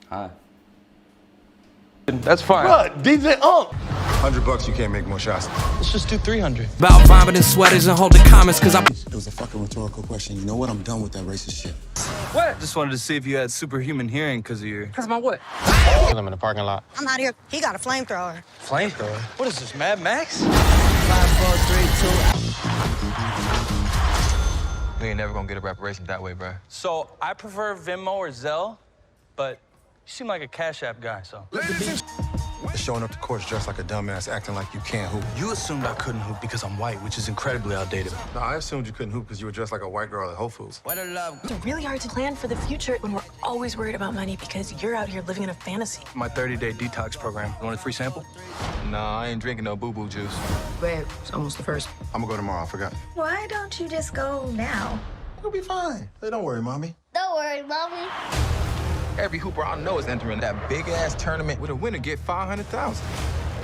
Hi. That's fine. Bruh, DJ Unk. $100, you can't make more shots. Let's just do 300. About vomiting sweaters and holding comments cause It was a fucking rhetorical question. You know what? I'm done with that racist shit. What? Just wanted to see if you had superhuman hearing because of your... Because my what? Kill him in the parking lot. I'm out here. He got a flamethrower. Flamethrower? What is this, Mad Max? 5, 4, 3, 2. We ain't never gonna get a reparation that way, bro. So, I prefer Venmo or Zelle, but you seem like a Cash App guy, so... Showing up to court dressed like a dumbass, acting like you can't hoop. You assumed I couldn't hoop because I'm white, which is incredibly outdated. No, I assumed you couldn't hoop because you were dressed like a white girl at Whole Foods. It's really hard to plan for the future when we're always worried about money because you're out here living in a fantasy. My 30-day detox program. You want a free sample? Nah, I ain't drinking no boo-boo juice. Babe, it's almost the first. I'm gonna go tomorrow, I forgot. Why don't you just go now? You'll be fine. Hey, don't worry, mommy. Don't worry, mommy. Every hooper I know is entering that big-ass tournament with a winner get $500,000.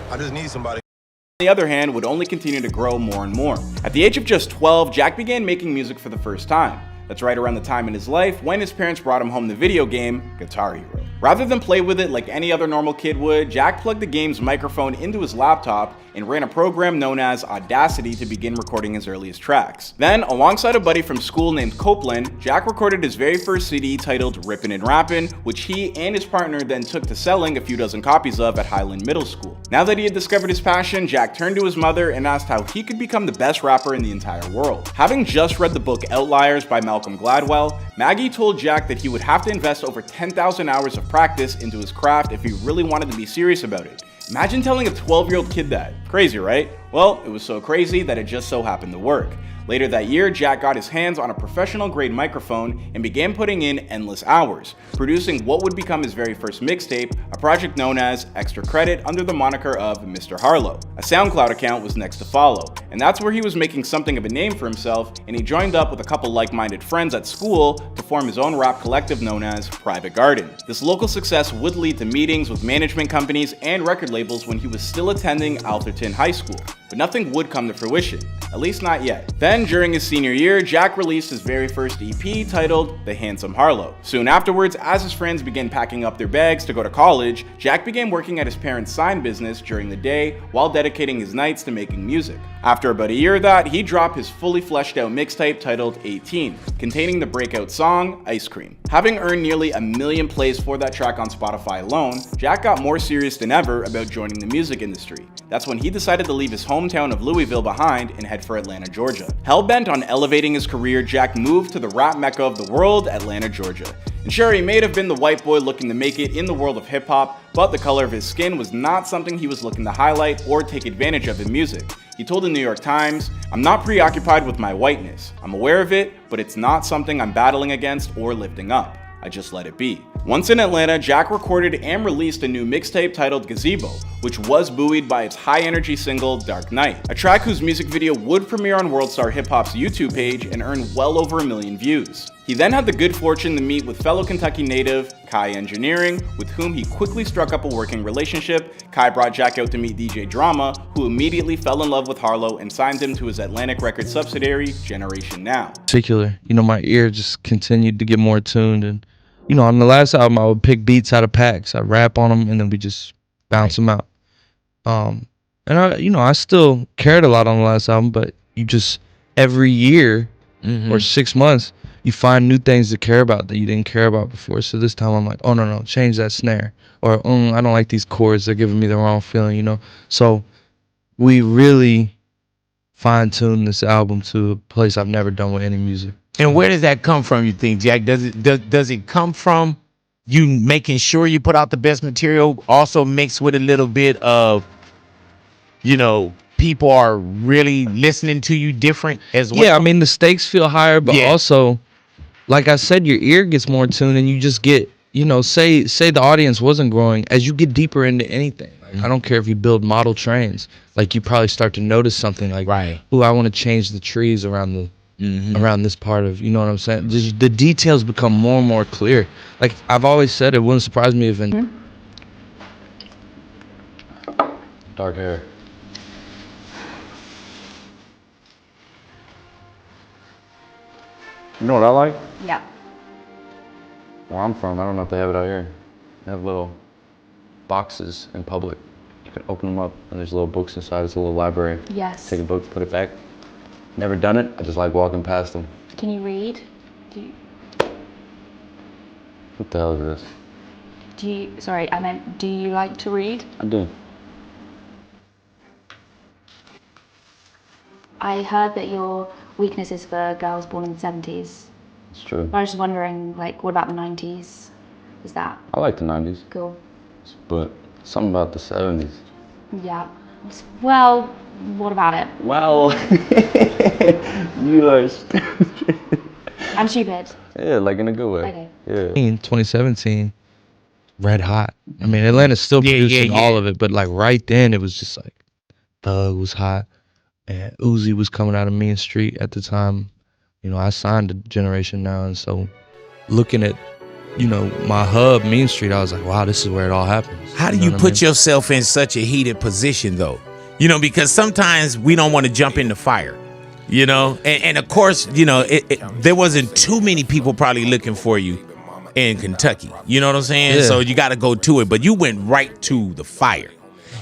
I just need somebody. On the other hand, would only continue to grow more and more. At the age of just 12, Jack began making music for the first time. That's right around the time in his life when his parents brought him home the video game, Guitar Hero. Rather than play with it like any other normal kid would, Jack plugged the game's microphone into his laptop and ran a program known as Audacity to begin recording his earliest tracks. Then, alongside a buddy from school named Copeland, Jack recorded his very first CD titled Rippin' and Rappin', which he and his partner then took to selling a few dozen copies of at Highland Middle School. Now that he had discovered his passion, Jack turned to his mother and asked how he could become the best rapper in the entire world. Having just read the book Outliers by Malcolm Gladwell, Maggie told Jack that he would have to invest over 10,000 hours of practice into his craft if he really wanted to be serious about it. Imagine telling a 12-year-old kid that. Crazy, right? Well, it was so crazy that it just so happened to work. Later that year, Jack got his hands on a professional-grade microphone and began putting in endless hours, producing what would become his very first mixtape, a project known as Extra Credit under the moniker of Mr. Harlow. A SoundCloud account was next to follow, and that's where he was making something of a name for himself, and he joined up with a couple like-minded friends at school to form his own rap collective known as Private Garden. This local success would lead to meetings with management companies and record labels when he was still attending Alderton High School, but nothing would come to fruition, at least not yet. Then, during his senior year, Jack released his very first EP titled The Handsome Harlow. Soon afterwards, as his friends began packing up their bags to go to college, Jack began working at his parents' sign business during the day while dedicating his nights to making music. After about a year of that, he dropped his fully fleshed out mixtape titled 18, containing the breakout song, Ice Cream. Having earned nearly 1 million plays for that track on Spotify alone, Jack got more serious than ever about joining the music industry. That's when he decided to leave his hometown of Louisville behind and head for Atlanta, Georgia. Hell-bent on elevating his career, Jack moved to the rap mecca of the world, Atlanta, Georgia. And sure, he may have been the white boy looking to make it in the world of hip-hop, but the color of his skin was not something he was looking to highlight or take advantage of in music. He told the New York Times, "I'm not preoccupied with my whiteness. I'm aware of it, but it's not something I'm battling against or lifting up. I just let it be." Once in Atlanta, Jack recorded and released a new mixtape titled Gazebo, which was buoyed by its high-energy single Dark Knight, a track whose music video would premiere on Worldstar Hip Hop's YouTube page and earn well over 1 million views. He then had the good fortune to meet with fellow Kentucky native Kai Engineering, with whom he quickly struck up a working relationship. Kai brought Jack out to meet DJ Drama, who immediately fell in love with Harlow and signed him to his Atlantic Records subsidiary, Generation Now. Particular, my ear just continued to get more tuned, and on the last album, I would pick beats out of packs. I rap on them, and then we just bounce them out. And I still cared a lot on the last album, but you just every year or 6 months, you find new things to care about that you didn't care about before. So this time I'm like, oh no, change that snare, or I don't like these chords. They're giving me the wrong feeling, So we really fine-tuned this album to a place I've never done with any music. And where does that come from, you think, Jack? Does it come from you making sure you put out the best material, also mixed with a little bit of, people are really listening to you different as well? Yeah, the stakes feel higher, but also, like I said, your ear gets more tuned, and you just get, say the audience wasn't growing. As you get deeper into anything, I don't care if you build model trains, like you probably start to notice something like, right, ooh, I want to change the trees around around this part of, you know what I'm saying? Just the details become more and more clear. Like I've always said, it wouldn't surprise me if Dark hair. You know what I like? Yeah. Where I'm from, I don't know if they have it out here. They have little boxes in public. You can open them up, and there's little books inside. It's a little library. Yes. Take a book, put it back. Never done it. I just like walking past them. Can you read? What the hell is this? Sorry, I meant, do you like to read? I do. I heard that your weakness is for girls born in the 70s. It's true. I was just wondering, like, what about the 90s? Is that I like the 90s. cool? But something about the 70s. Yeah. Well, what about it? Well, you are stupid. I'm stupid. Yeah, like in a good way. Okay. Yeah. In 2017, red hot. I mean, Atlanta's still producing all of it, but like right then, it was just like Thug was hot, and Uzi was coming out of Mean Street at the time. You know, I signed to Generation Now, and so looking at, you know, my hub, Mean Street, I was like, wow, this is where it all happens. How do you put yourself in such a heated position, though? You know, because sometimes we don't want to jump in the fire, you know? And of course, you know, there wasn't too many people probably looking for you in Kentucky. You know what I'm saying? Yeah. So you got to go to it. But you went right to the fire.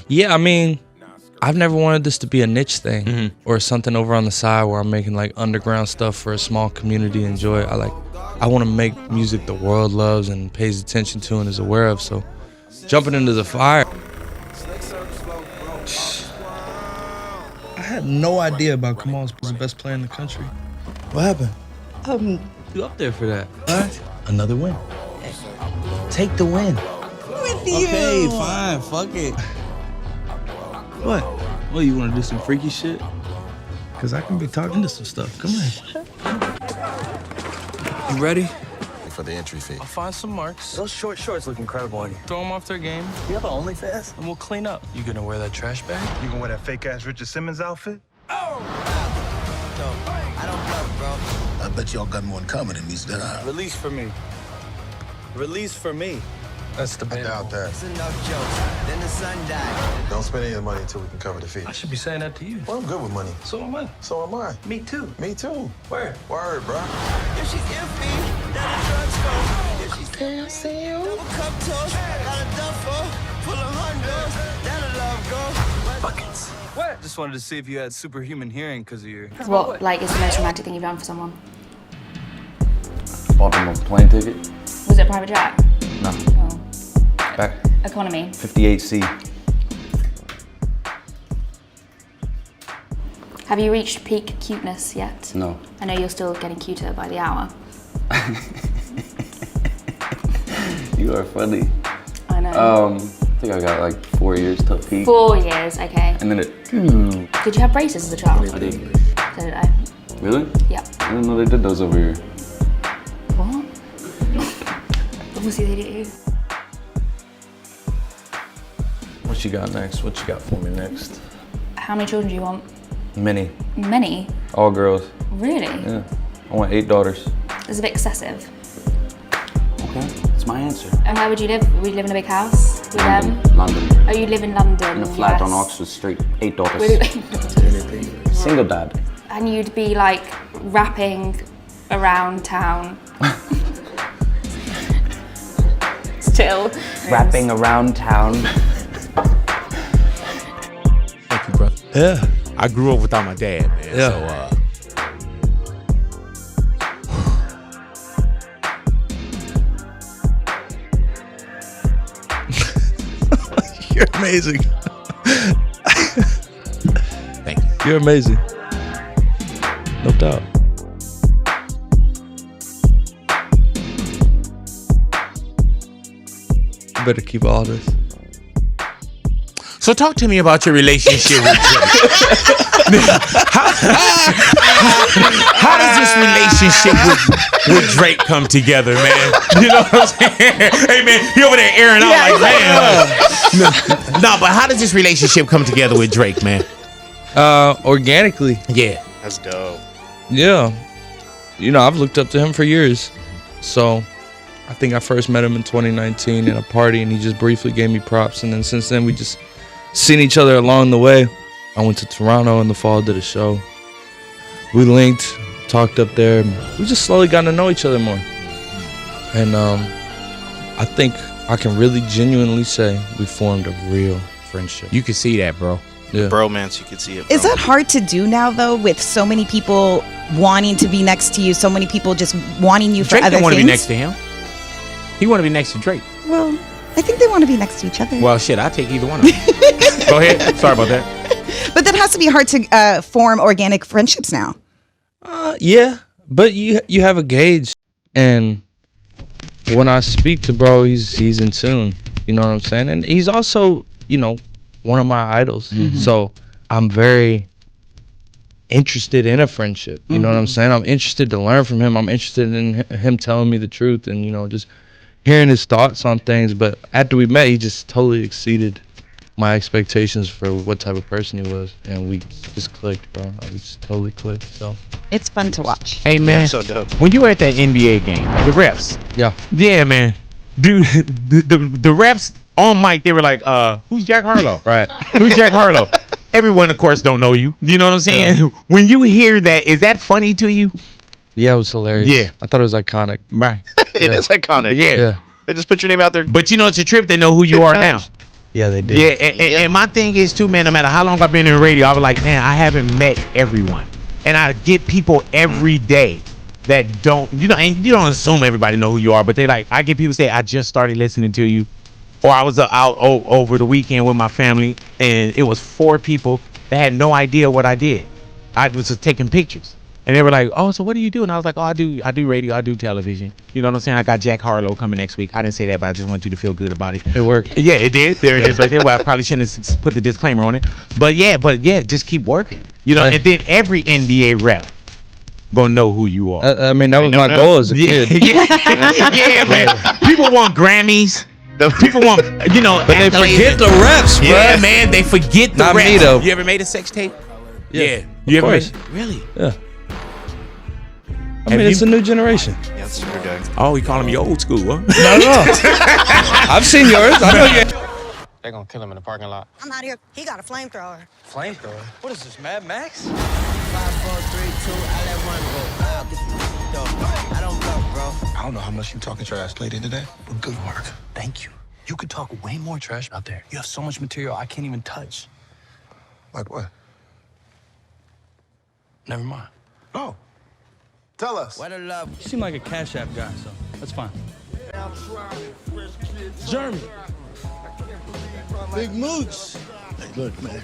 Yeah, I mean, I've never wanted this to be a niche thing or something over on the side where I'm making like underground stuff for a small community to enjoy. I want to make music the world loves and pays attention to and is aware of. So jumping into the fire. I had no idea about Kamal's the best player in the country. What happened? You up there for that? What? Another win. Take the win. With you. Okay, fine. Fuck it. What? What, you want to do some freaky shit? Because I can be talking to some stuff. Come on. You ready? For the entry fee. I'll find some marks. Those short shorts look incredible on you. Throw them off their game. You have an OnlyFans? And we'll clean up. You gonna wear that trash bag? You gonna wear that fake-ass Richard Simmons outfit? I don't bluff, bro. I bet y'all got more in common than meets that eye. Release for me. Release for me. That's the I band. doubt that. It's enough jokes. Then the sun died. Don't spend any of the money until we can cover the fee. I should be saying that to you. Well, I'm good with money. So am I. So am I. Me too. Me too. Word. Word, bro. If she's iffy, then the drugs go. If she's can I see you? Double cup toast, got a duffel full of hundos. That'll love go. Buckets. What? Just wanted to see if you had superhuman hearing because of your... What, like, is the most romantic thing you've done for someone? Bought them a plane ticket. Was it a private jet? No. Oh. Back. Economy. 58C. Have you reached peak cuteness yet? No. I know you're still getting cuter by the hour. You are funny. I know. I think I got like 4 years till peak. 4 years, okay. And then it. Did you have braces as a child? I did. So did I. Really? Yeah. I didn't know they did those over here. What? Obviously they do. What you got next? What you got for me next? How many children do you want? Many. Many? All girls. Really? Yeah. I want 8 daughters. It's a bit excessive. Okay, that's my answer. And where would you live? Would you live in a big house with them? London. Oh, you live in London? In a flat yes. on Oxford Street. 8 daughters. Really? Single dad. And you'd be like rapping around town. Still. Rapping around town. Thank you, brother. Yeah. I grew up without my dad, man. Yeah. So, You're amazing. thank you. You're amazing. No doubt. You better keep all this. So talk to me about your relationship with Drake. How does this relationship with Drake come together, man? You know what I'm saying? Hey, man, he over there airing out like, man. No, but how does this relationship come together with Drake, man? Organically. Yeah. That's dope. Yeah. You know, I've looked up to him for years. So I think I first met him in 2019 at a party, and he just briefly gave me props. And then since then, we just seen each other along the way. I went to Toronto in the fall, did a show. We linked, talked up there. We just slowly got to know each other more. And I think I can really genuinely say we formed a real friendship. You can see that, bro. Yeah. Bromance, you can see it. Bro. Is that hard to do now, though, with so many people wanting to be next to you, so many people just wanting you for Drake other don't want to be things? next to him. He want to be next to Drake. Well, I think they want to be next to each other. Well, shit, I'll take either one of them. Go ahead. Sorry about that. But that has to be hard to form organic friendships now. Yeah, but you have a gauge, and when I speak to bro, he's in tune. You know what I'm saying? And he's also, you know, one of my idols. Mm-hmm. So I'm very interested in a friendship. You know what I'm saying? I'm interested to learn from him. I'm interested in him telling me the truth, and you know, just hearing his thoughts on things. But after we met, he just totally exceeded my expectations for what type of person he was, and we just clicked, bro. We just totally clicked. So It's fun to watch. Hey, man. So dope. When you were at that NBA game, the refs. Yeah. Yeah, man. Dude, the refs on mic, they were like, who's Jack Harlow? Right. Who's Jack Harlow? Everyone, of course, don't know you. You know what I'm saying? Yeah. When you hear that, is that funny to you? Yeah, it was hilarious. Yeah. I thought it was iconic. Right. It is iconic. Yeah. They just put your name out there. But you know, it's a trip. They know who you are now. Yeah, they did. Yeah, and my thing is too, man, no matter how long I've been in radio, I was like, man, I haven't met everyone. And I get people every day that don't, you know, and you don't assume everybody know who you are, but they like, I get people say, I just started listening to you. Or I was out over the weekend with my family, and it was 4 people that had no idea what I did. I was just taking pictures. And they were like, oh, so what do you do? And I was like, oh, I do radio, I do television. You know what I'm saying? I got Jack Harlow coming next week. I didn't say that, but I just want you to feel good about it. It worked. Yeah, it did. There it is right there. Well, I probably shouldn't have put the disclaimer on it. But yeah, just keep working. You know, and then every NBA rep gonna know who you are. I mean, that was my goal as a kid. Yeah, man. People want Grammys. People want, you know, but they forget the reps, bro. Yeah, man, they forget the Not reps. Me, though. You ever made a sex tape? Yeah. You ever course. made? Really? Yeah. I mean, it's a new generation. Yeah, that's super guy. Oh, he calling me old school, huh? Not at all. I've seen yours. I know you. They're gonna kill him in the parking lot. I'm out here. He got a flamethrower. Flamethrower? What is this, Mad Max? 5, 4, 3, 2, I let one go. I'll get the dough. I don't bluff, bro. I don't know how much you talking trash played in today, but good work. Thank you. You could talk way more trash out there. You have so much material I can't even touch. Like what? Never mind. Oh. Tell us. Where the love? You seem like a Cash App guy, so that's fine. Jeremy. Big Mooch. Hey, look, man.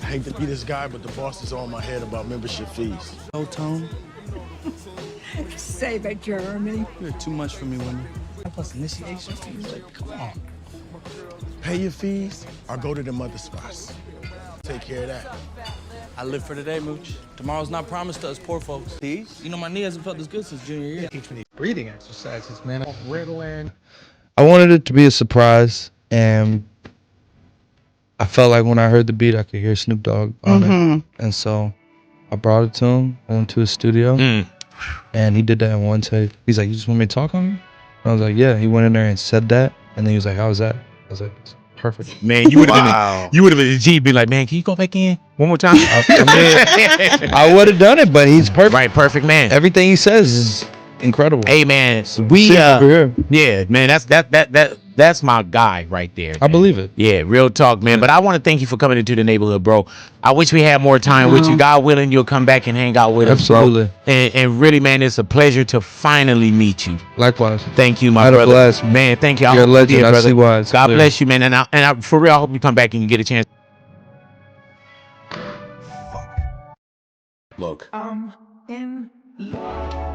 I hate to be this guy, but the boss is on my head about membership fees. No tone. Save it, Jeremy. You're too much for me, women. Plus initiation fees. Like, come on. Pay your fees or go to them other spots. Take care of that. I live for today, Mooch. Tomorrow's not promised to us poor folks. These? You know, my knee hasn't felt this good since junior year. Teach me these breathing exercises, man. Riddling. I wanted it to be a surprise, and I felt like when I heard the beat, I could hear Snoop Dogg on it. And so I brought it to him. I went to his studio, and he did that in one take. He's like, you just want me to talk on you? And I was like, yeah. He went in there and said that, and then he was like, how was that? I was like, it's perfect. Man, you would have been the G, be like, man, can you go back in one more time? I would have done it, but he's perfect. Right, perfect man. Everything he says is incredible. Hey man, yeah, man, that's my guy right there. I believe it. Yeah, real talk, man. But I want to thank you for coming into the neighborhood, bro. I wish we had more time with you. God willing, you'll come back and hang out with us, bro. Absolutely. And really, man, it's a pleasure to finally meet you. Likewise. Thank you, my Had a brother. blast. Man, thank you. You're a legend. Yeah, I brother. see why. It's God clear. bless you, man. And for real, I hope you come back and you get a chance. Look. In love.